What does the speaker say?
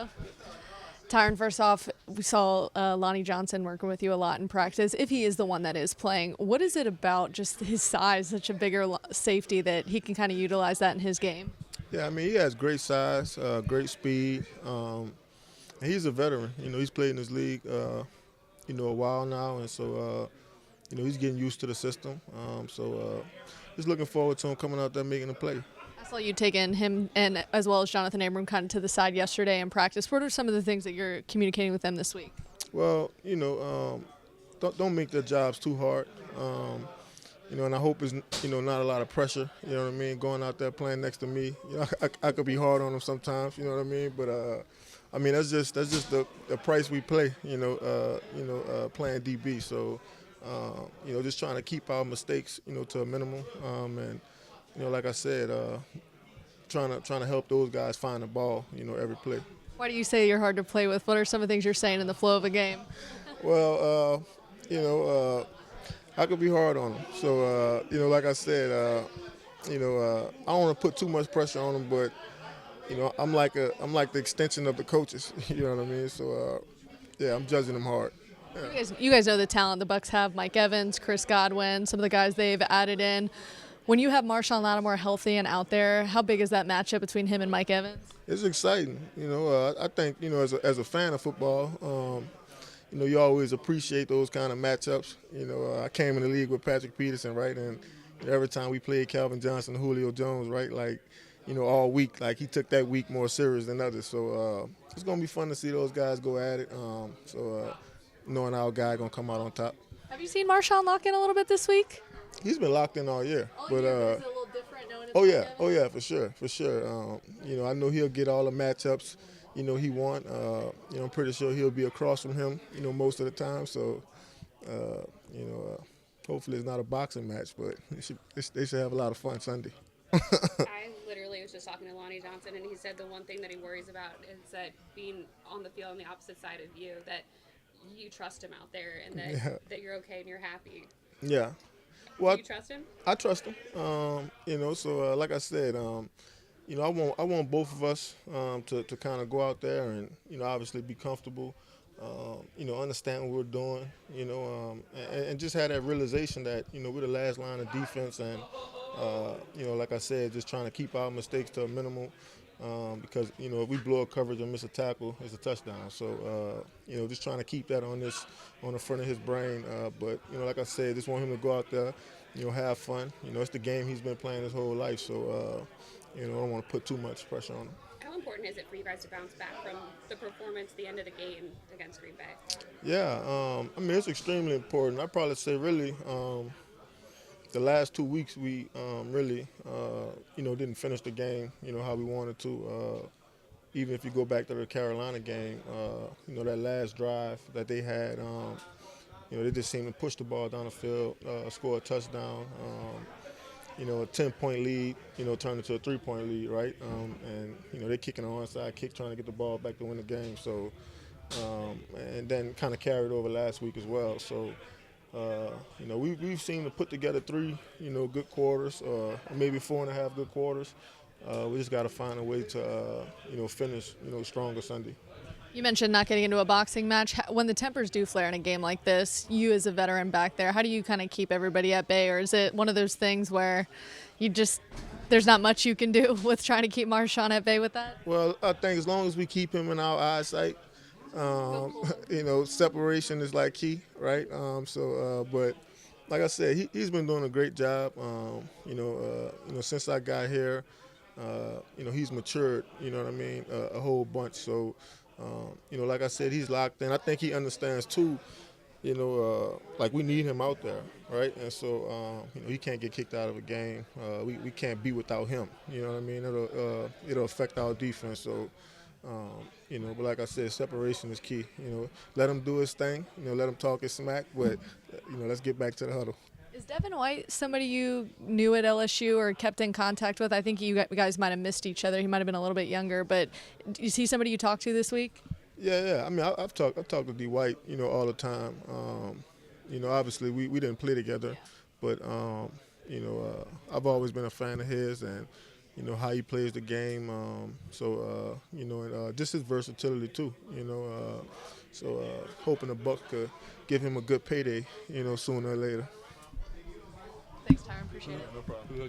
Mathieu. Tyrann, first off, we saw Lonnie Johnson working with you a lot in practice. If he is the one that is playing, what is it about just his size, such a bigger safety, that he can kind of utilize that in his game? Yeah, I mean, he has great size, great speed. And he's a veteran. He's played in this league, a while now, and so, he's getting used to the system. Just looking forward to him coming out there making a play. I saw you taking him and as well as Jonathan Abram kind of to the side yesterday in practice. What are some of the things that you're communicating with them this week? Well, don't make their jobs too hard. And I hope it's not a lot of pressure. You know what I mean? Going out there playing next to me, I could be hard on them sometimes. You know what I mean? But I mean that's just the price we play. Playing DB. So just trying to keep our mistakes to a minimum. And like I said, trying to help those guys find the ball. Every play. Why do you say you're hard to play with? What are some of the things you're saying in the flow of a game? Well, I could be hard on them. So, like I said, I don't want to put too much pressure on them, but, I'm like the extension of the coaches. You know what I mean? So, yeah, I'm judging them hard. Yeah. You guys know the talent the Bucs have: Mike Evans, Chris Godwin, some of the guys they've added in. When you have Marshawn Lattimore healthy and out there, how big is that matchup between him and Mike Evans? It's exciting. I think, as a fan of football, you always appreciate those kind of matchups. I came in the league with Patrick Peterson, right? And every time we played Calvin Johnson, Julio Jones, right? Like, all week, like he took that week more serious than others. So it's going to be fun to see those guys go at it. Knowing our guy going to come out on top. Have you seen Marshawn lock in a little bit this week? He's been locked in all year. Is it a little different knowing it's Oh yeah, for sure. I know he'll get all the matchups he want. I'm pretty sure he'll be across from him, most of the time. So, hopefully it's not a boxing match, but they should have a lot of fun Sunday. I literally was just talking to Lonnie Johnson, and he said the one thing that he worries about is that being on the field on the opposite side of you, that you trust him out there and that you're okay and you're happy. Yeah. Well, do you trust him? I trust him. So like I said, I want both of us to kind of go out there and obviously be comfortable, understand what we're doing, and just have that realization that we're the last line of defense, and like I said, just trying to keep our mistakes to a minimum, because if we blow a coverage or miss a tackle, it's a touchdown. So just trying to keep that on the front of his brain. But like I said, just want him to go out there, have fun. It's the game he's been playing his whole life. So. I don't want to put too much pressure on him. How important is it for you guys to bounce back from the performance at the end of the game against Green Bay? Yeah, I mean, it's extremely important. I'd probably say really the last 2 weeks we really, didn't finish the game, how we wanted to. Even if you go back to the Carolina game, that last drive that they had, they just seemed to push the ball down the field, score a touchdown. A 10-point lead, turned into a 3-point lead, right? And they're kicking an onside kick, trying to get the ball back to win the game. So, and then kind of carried over last week as well. So, we've seemed to put together 3, good quarters, or maybe 4.5 good quarters. We just got to find a way to, finish, stronger Sunday. You mentioned not getting into a boxing match. When the tempers do flare in a game like this, you as a veteran back there, how do you kind of keep everybody at bay? Or is it one of those things where there's not much you can do with trying to keep Marshawn at bay with that? Well, I think as long as we keep him in our eyesight, separation is like key, right? But like I said, he's been doing a great job. Since I got here, he's matured, what I mean, a whole bunch. So, like I said, he's locked in. I think he understands too, like we need him out there, right? And so, he can't get kicked out of a game. We can't be without him. You know what I mean? It'll affect our defense. So, but like I said, separation is key. Let him do his thing. Let him talk his smack. But let's get back to the huddle. Is Devin White somebody you knew at LSU or kept in contact with? I think you guys might have missed each other. He might have been a little bit younger, but is he somebody you talked to this week? Yeah. I mean, I've talked to D. White, all the time. Obviously we didn't play together, but I've always been a fan of his, and you know, how he plays the game. You know, and just his versatility too. You know, hoping the Bucks could give him a good payday, you know, sooner or later. Thanks, Tyrann. Appreciate it. No problem.